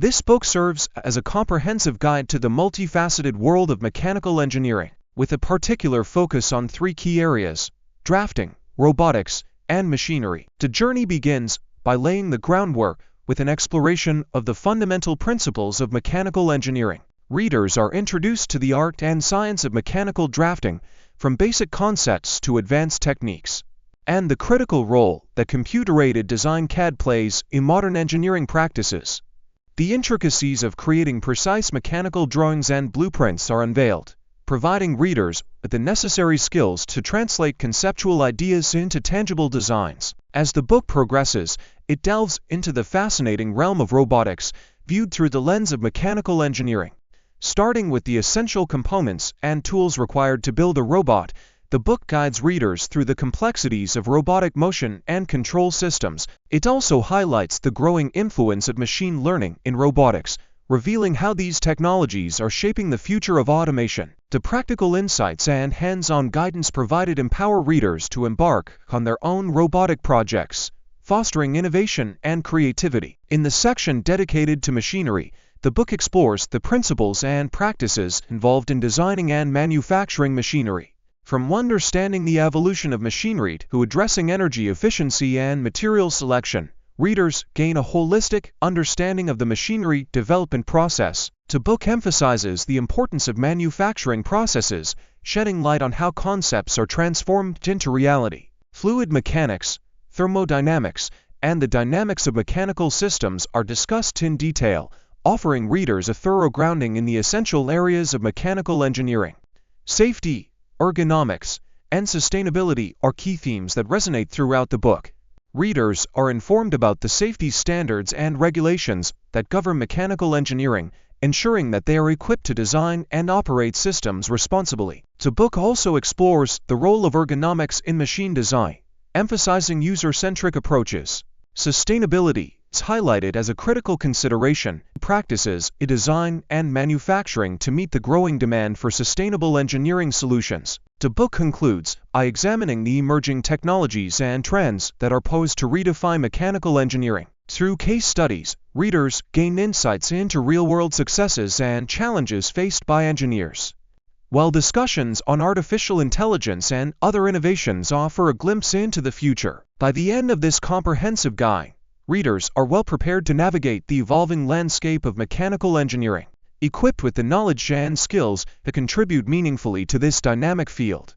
This book serves as a comprehensive guide to the multifaceted world of mechanical engineering, with a particular focus on three key areas: drafting, robotics, and machinery. The journey begins by laying the groundwork with an exploration of the fundamental principles of mechanical engineering. Readers are introduced to the art and science of mechanical drafting, from basic concepts to advanced techniques, and the critical role that computer-aided design CAD plays in modern engineering practices. The intricacies of creating precise mechanical drawings and blueprints are unveiled, providing readers with the necessary skills to translate conceptual ideas into tangible designs. As the book progresses, it delves into the fascinating realm of robotics, viewed through the lens of mechanical engineering. Starting with the essential components and tools required to build a robot, the book guides readers through the complexities of robotic motion and control systems. It also highlights the growing influence of machine learning in robotics, revealing how these technologies are shaping the future of automation. The practical insights and hands-on guidance provided empower readers to embark on their own robotic projects, fostering innovation and creativity. In the section dedicated to machinery, the book explores the principles and practices involved in designing and manufacturing machinery. From understanding the evolution of machinery to addressing energy efficiency and material selection, readers gain a holistic understanding of the machinery development process. The book emphasizes the importance of manufacturing processes, shedding light on how concepts are transformed into reality. Fluid mechanics, thermodynamics, and the dynamics of mechanical systems are discussed in detail, offering readers a thorough grounding in the essential areas of mechanical engineering. Safety, ergonomics, and sustainability are key themes that resonate throughout the book. Readers are informed about the safety standards and regulations that govern mechanical engineering, ensuring that they are equipped to design and operate systems responsibly. The book also explores the role of ergonomics in machine design, emphasizing user-centric approaches. Sustainability is highlighted as a critical consideration in practices in design and manufacturing to meet the growing demand for sustainable engineering solutions. The book concludes by examining the emerging technologies and trends that are posed to redefine mechanical engineering. Through case studies, readers gain insights into real-world successes and challenges faced by engineers, while discussions on artificial intelligence and other innovations offer a glimpse into the future. By the end of this comprehensive guide, readers are well prepared to navigate the evolving landscape of mechanical engineering, equipped with the knowledge and skills to contribute meaningfully to this dynamic field.